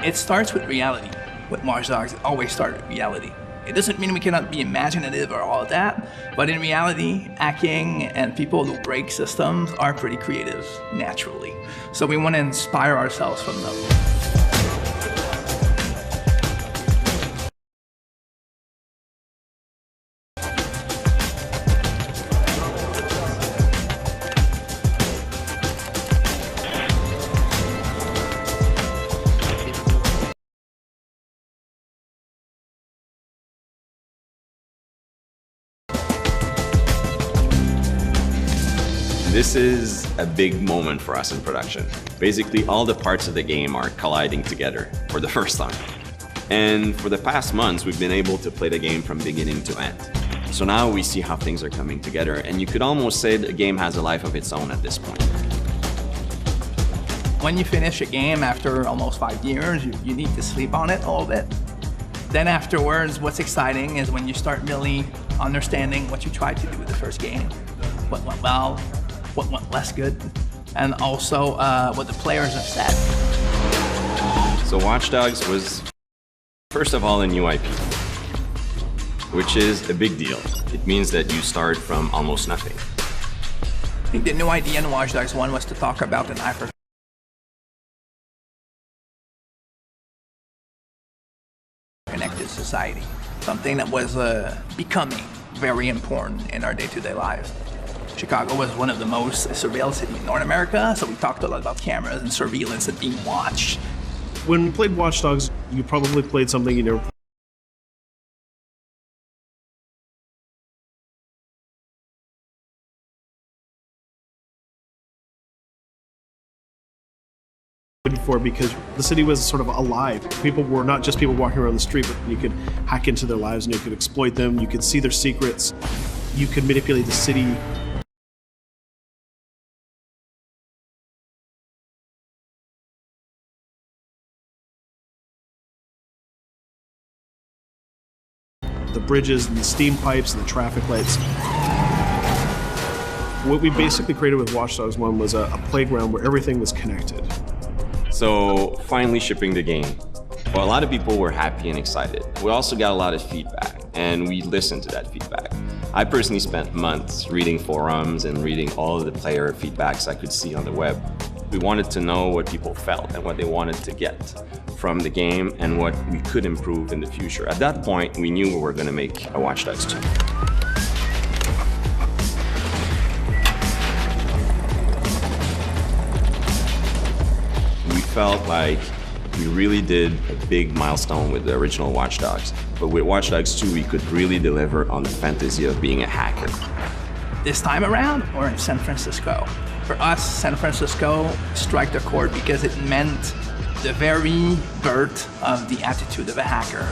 It starts with reality. With Watch Dogs, it always starts with reality. It doesn't mean we cannot be imaginative or all of that, but in reality, hacking and people who break systems are pretty creative naturally. So we want to inspire ourselves from them. This is a big moment for us in production. Basically, all the parts of the game are colliding together for the first time. And for the past months, we've been able to play the game from beginning to end. So now we see how things are coming together, and you could almost say the game has a life of its own at this point. When you finish a game after almost 5 years, you need to sleep on it a little bit. Then afterwards, what's exciting is when you start really understanding what you tried to do with the first game, what went well, what went less good, and also what the players have said. So Watch Dogs was, first of all, a new IP, which is a big deal. It means that you start from almost nothing. I think the new idea in Watch Dogs 1 was to talk about an hyper-connected society, something that was becoming very important in our day-to-day lives. Chicago was one of the most surveilled cities in North America, so we talked a lot about cameras and surveillance and being watched. When you played Watch Dogs, you probably played something you never played before, because the city was sort of alive. People were not just people walking around the street, but you could hack into their lives and you could exploit them, you could see their secrets, you could manipulate the city. The bridges and the steam pipes and the traffic lights. What we basically created with Watch Dogs 1 was a playground where everything was connected. So finally shipping the game. Well, a lot of people were happy and excited. We also got a lot of feedback, and we listened to that feedback. I personally spent months reading forums and reading all of the player feedbacks I could see on the web. We wanted to know what people felt and what they wanted to get from the game and what we could improve in the future. At that point, we knew we were going to make a Watch Dogs 2. We felt like we really did a big milestone with the original Watch Dogs. But with Watch Dogs 2, we could really deliver on the fantasy of being a hacker. This time around, we're in San Francisco. For us, San Francisco struck the chord because it meant the very birth of the attitude of a hacker.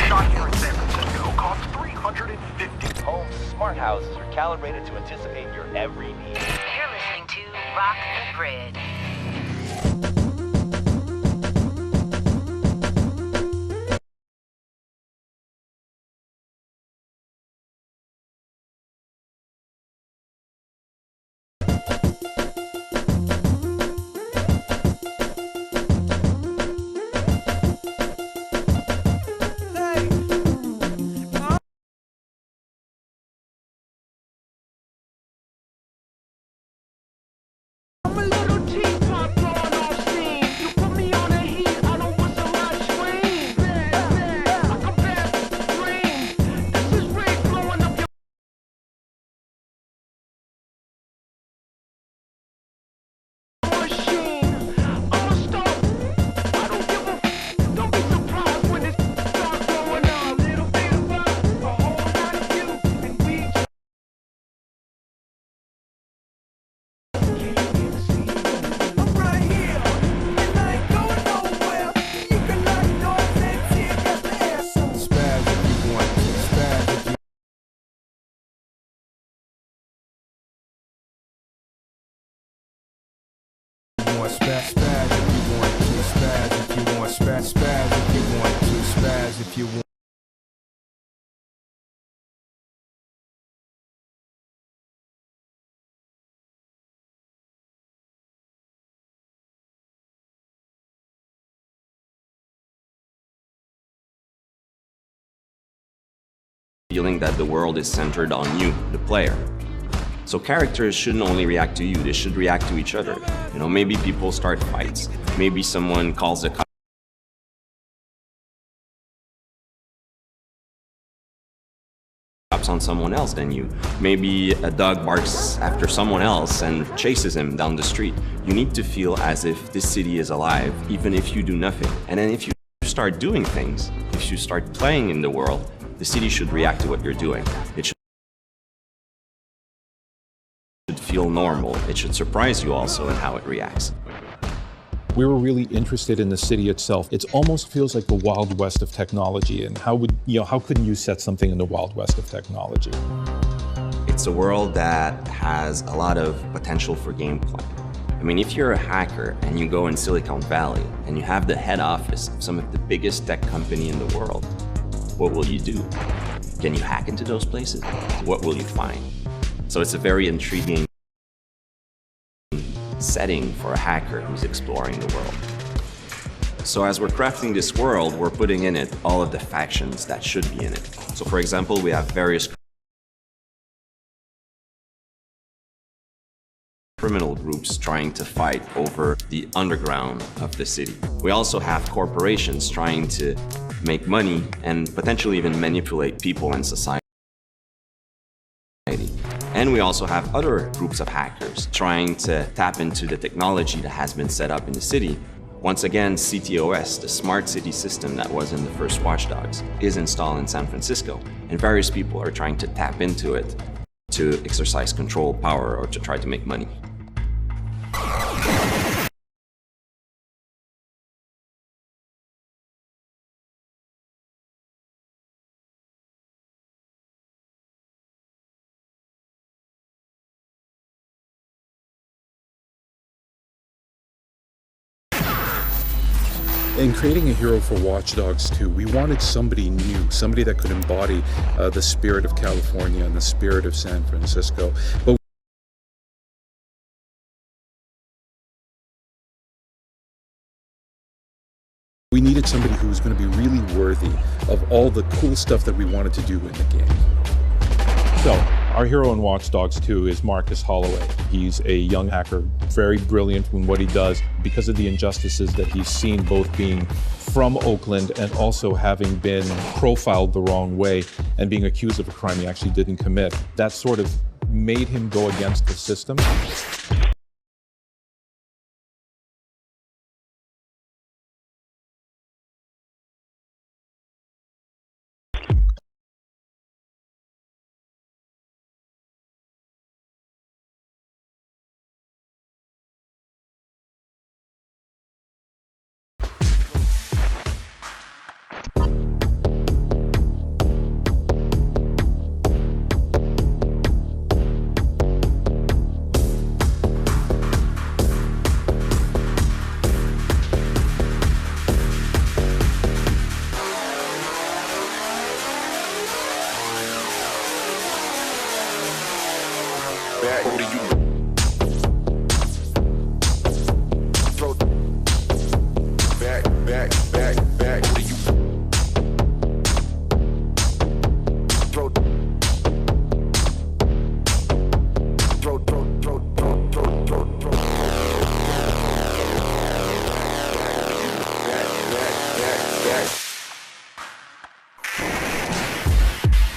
Shot here in San Francisco costs $350. Homes and smart houses are calibrated to anticipate your every need. You're listening to Rock the Grid. Spaz if you want to, spaz if you want, spaz if you want to, spaz if you want. feeling that the world is centered on you, the player. So characters shouldn't only react to you, they should react to each other. You know, maybe people start fights. Maybe someone calls the cops on someone else than you. Maybe a dog barks after someone else and chases him down the street. You need to feel as if this city is alive, even if you do nothing. And then if you start doing things, if you start playing in the world, the city should react to what you're doing. It should feel normal. It should surprise you also in how it reacts. We were really interested in the city itself. It almost feels like the Wild West of technology. And how couldn't you set something in the Wild West of technology? It's a world that has a lot of potential for gameplay. I mean, if you're a hacker and you go in Silicon Valley and you have the head office of some of the biggest tech company in the world, what will you do? Can you hack into those places? What will you find? So it's a very intriguing setting for a hacker who's exploring the world. So as we're crafting this world, we're putting in it all of the factions that should be in it. So for example, we have various criminal groups trying to fight over the underground of the city. We also have corporations trying to make money and potentially even manipulate people and society. And we also have other groups of hackers trying to tap into the technology that has been set up in the city. Once again, CTOS, the smart city system that was in the first Watch Dogs, is installed in San Francisco, and various people are trying to tap into it to exercise control, power, or to try to make money. In creating a hero for Watch Dogs 2, we wanted somebody new, somebody that could embody the spirit of California and the spirit of San Francisco. But we needed somebody who was going to be really worthy of all the cool stuff that we wanted to do in the game. So, our hero in Watch Dogs 2 is Marcus Holloway. He's a young hacker, very brilliant in what he does because of the injustices that he's seen, both being from Oakland and also having been profiled the wrong way and being accused of a crime he actually didn't commit. That sort of made him go against the system.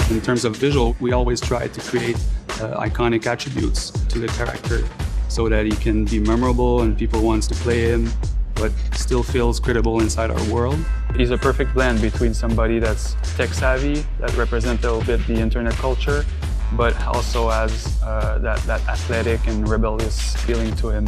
In terms of visual, we always try to create iconic attributes to the character so that he can be memorable and people wants to play him, but still feels credible inside our world. He's a perfect blend between somebody that's tech savvy, that represents a little bit the internet culture, but also has that athletic and rebellious feeling to him.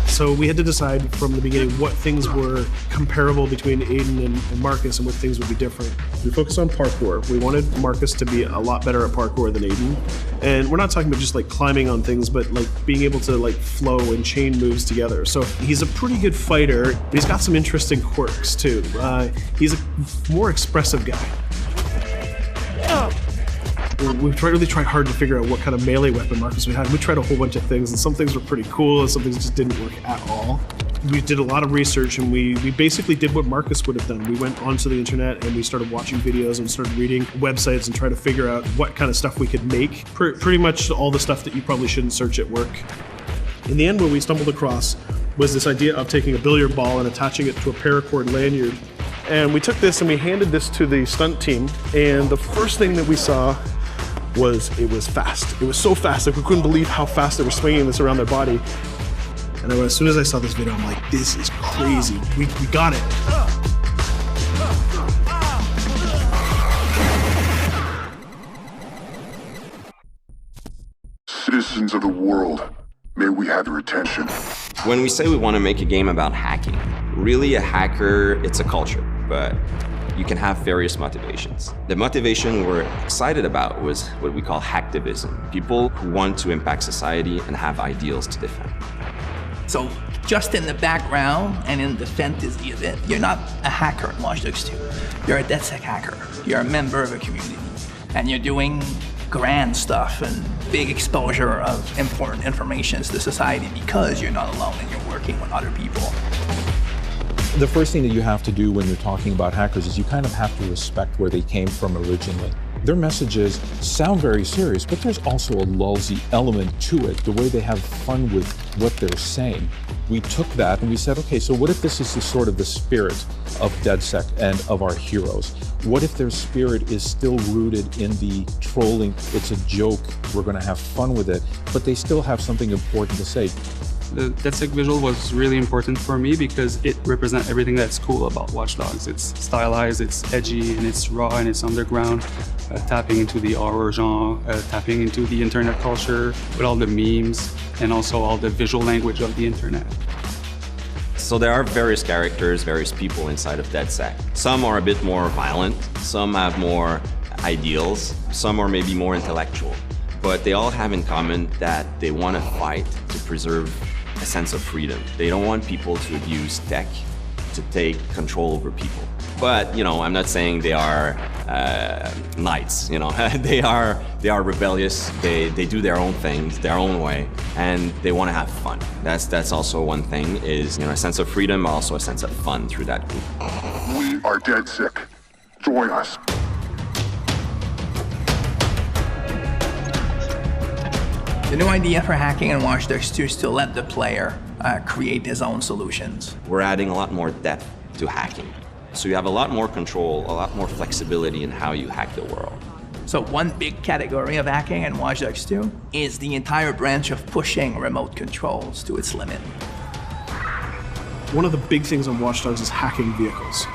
So we had to decide from the beginning what things were comparable between Aiden and Marcus and what things would be different. We focused on parkour. We wanted Marcus to be a lot better at parkour than Aiden. And we're not talking about just like climbing on things, but like being able to like flow and chain moves together. So he's a pretty good fighter, but he's got some interesting quirks too. He's a more expressive guy. We've really tried hard to figure out what kind of melee weapon Marcus we had. We tried a whole bunch of things, and some things were pretty cool, and some things just didn't work at all. We did a lot of research, and we basically did what Marcus would have done. We went onto the internet and we started watching videos and started reading websites and trying to figure out what kind of stuff we could make. Pretty much all the stuff that you probably shouldn't search at work. In the end, what we stumbled across was this idea of taking a billiard ball and attaching it to a paracord lanyard. And we took this and we handed this to the stunt team, and the first thing that we saw was it was fast. It was so fast, like we couldn't believe how fast they were swinging this around their body. And as soon as I saw this video, I'm like, this is crazy. We got it. Citizens of the world, may we have your attention. When we say we want to make a game about hacking, really a hacker, it's a culture, but you can have various motivations. The motivation we're excited about was what we call hacktivism, people who want to impact society and have ideals to defend. So just in the background and in the fantasy of it, you're not a hacker in Watch Dogs 2. You're a DedSec hacker. You're a member of a community. And you're doing grand stuff and big exposure of important information to society because you're not alone and you're working with other people. The first thing that you have to do when you're talking about hackers is you kind of have to respect where they came from originally. Their messages sound very serious, but there's also a lulzy element to it, the way they have fun with what they're saying. We took that and we said, okay, so what if this is the sort of the spirit of DedSec and of our heroes? What if their spirit is still rooted in the trolling, it's a joke, we're gonna have fun with it, but they still have something important to say. The DedSec visual was really important for me because it represents everything that's cool about Watch Dogs. It's stylized, it's edgy, and it's raw, and it's underground, tapping into the horror genre, tapping into the internet culture with all the memes, and also all the visual language of the internet. So there are various characters, various people inside of DedSec. Some are a bit more violent, some have more ideals, some are maybe more intellectual, but they all have in common that they want to fight to preserve a sense of freedom. They don't want people to abuse tech to take control over people. But, you know, I'm not saying they are knights, you know. they are rebellious, they do their own things, their own way, and they want to have fun. That's also one thing, is, you know, a sense of freedom, but also a sense of fun through that group. We are DedSec. Join us. The new idea for hacking in Watch Dogs 2 is to let the player create his own solutions. We're adding a lot more depth to hacking. So you have a lot more control, a lot more flexibility in how you hack the world. So one big category of hacking in Watch Dogs 2 is the entire branch of pushing remote controls to its limit. One of the big things on Watch Dogs is hacking vehicles.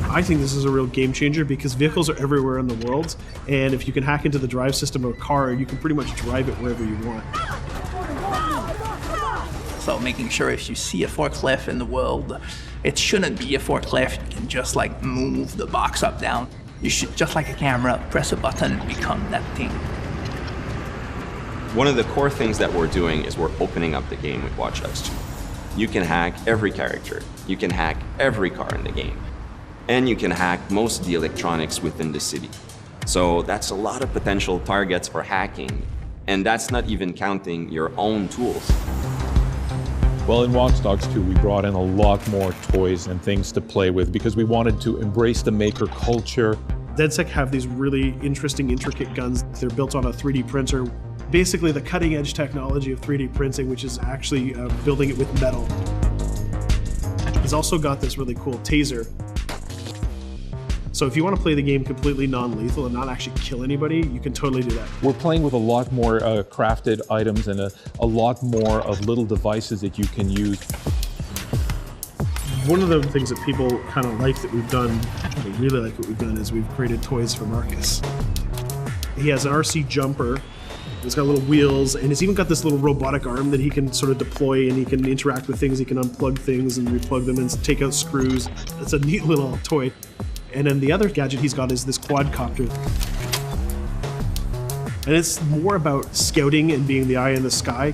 I think this is a real game changer because vehicles are everywhere in the world, and if you can hack into the drive system of a car, you can pretty much drive it wherever you want. So making sure if you see a forklift in the world, it shouldn't be a forklift. You can just like move the box up, down. You should, just like a camera, press a button and become that thing. One of the core things that we're doing is we're opening up the game with Watch Dogs 2. You can hack every character. You can hack every car in the game. And you can hack most of the electronics within the city. So that's a lot of potential targets for hacking. And that's not even counting your own tools. Well, in Watch Dogs 2, we brought in a lot more toys and things to play with because we wanted to embrace the maker culture. DedSec have these really interesting, intricate guns. They're built on a 3D printer. Basically the cutting edge technology of 3D printing, which is actually building it with metal. It's also got this really cool taser. So if you want to play the game completely non-lethal and not actually kill anybody, you can totally do that. We're playing with a lot more crafted items and a lot more of little devices that you can use. One of the things that people kind of like that we've done, they really like what we've done, is we've created toys for Marcus. He has an RC jumper. It's got little wheels, and it's even got this little robotic arm that he can sort of deploy, and he can interact with things. He can unplug things and replug them and take out screws. It's a neat little toy. And then the other gadget he's got is this quadcopter. And it's more about scouting and being the eye in the sky.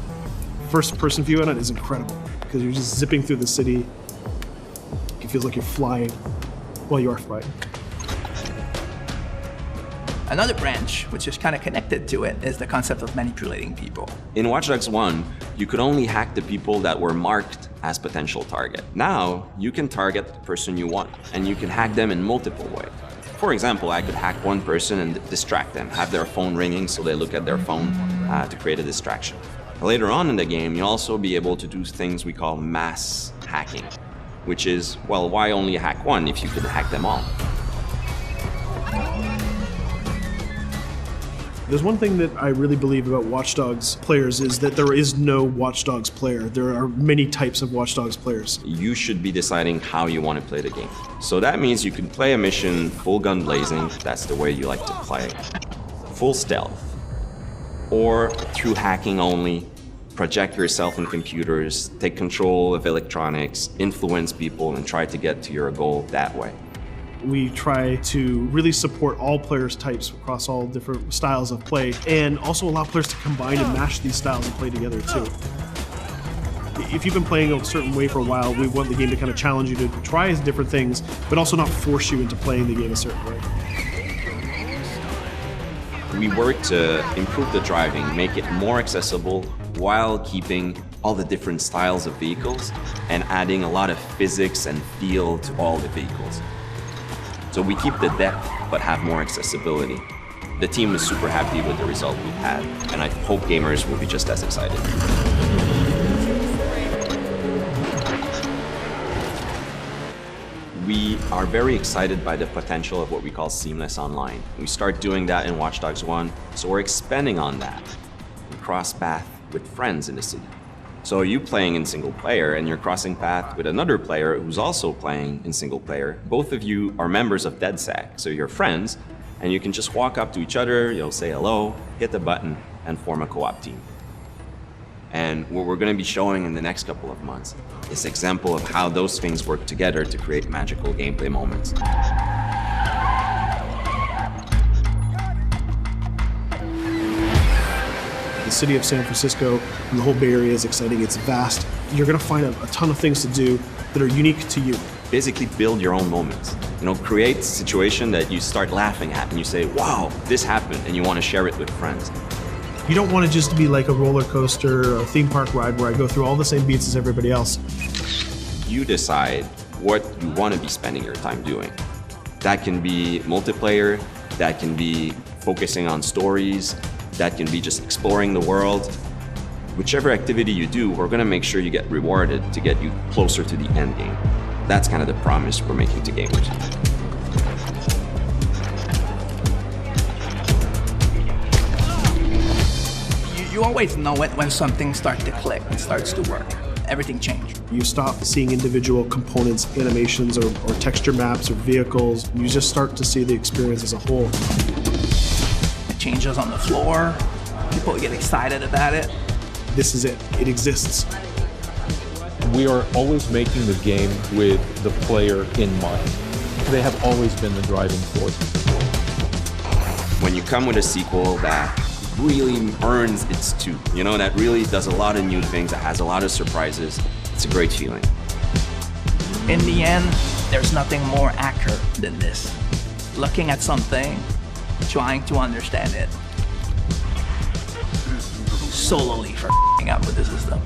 First person view on it is incredible because you're just zipping through the city. It feels like you're flying. Well, you are flying. Another branch, which is kind of connected to it, is the concept of manipulating people. In Watch Dogs 1, you could only hack the people that were marked as potential target. Now, you can target the person you want, and you can hack them in multiple ways. For example, I could hack one person and distract them, have their phone ringing so they look at their phone to create a distraction. Later on in the game, you'll also be able to do things we call mass hacking, which is, well, why only hack one if you could hack them all? There's one thing that I really believe about Watch Dogs players is that there is no Watch Dogs player. There are many types of Watch Dogs players. You should be deciding how you want to play the game. So that means you can play a mission full gun blazing, that's the way you like to play, full stealth, or through hacking only, project yourself in computers, take control of electronics, influence people, and try to get to your goal that way. We try to really support all players' types across all different styles of play, and also allow players to combine and mash these styles and play together too. If you've been playing a certain way for a while, we want the game to kind of challenge you to try different things, but also not force you into playing the game a certain way. We work to improve the driving, make it more accessible while keeping all the different styles of vehicles and adding a lot of physics and feel to all the vehicles. So we keep the depth, but have more accessibility. The team is super happy with the result we've had, and I hope gamers will be just as excited. We are very excited by the potential of what we call seamless online. We start doing that in Watch Dogs 1, so we're expanding on that. We cross path with friends in the city. So you playing in single player and you're crossing path with another player who's also playing in single player. Both of you are members of DedSec, so you're friends, and you can just walk up to each other, you'll say hello, hit the button, and form a co-op team. And what we're going to be showing in the next couple of months is an example of how those things work together to create magical gameplay moments. The city of San Francisco and the whole Bay Area is exciting. It's vast. You're going to find a ton of things to do that are unique to you. Basically build your own moments. Create a situation that you start laughing at and you say, wow, this happened, and you want to share it with friends. You don't want it just to be like a roller coaster or a theme park ride where I go through all the same beats as everybody else. You decide what you want to be spending your time doing. That can be multiplayer, that can be focusing on stories, that can be just exploring the world. Whichever activity you do, we're going to make sure you get rewarded to get you closer to the end game. That's kind of the promise we're making to gamers. You always know it when something starts to click, it starts to work. Everything changes. You stop seeing individual components, animations, or texture maps, or vehicles. You just start to see the experience as a whole. Changes on the floor. People get excited about it. This is it. It exists. We are always making the game with the player in mind. They have always been the driving force. When you come with a sequel that really earns its due, that really does a lot of new things, that has a lot of surprises, it's a great feeling. In the end, there's nothing more accurate than this. Looking at something, trying to understand it, solely for up with the system.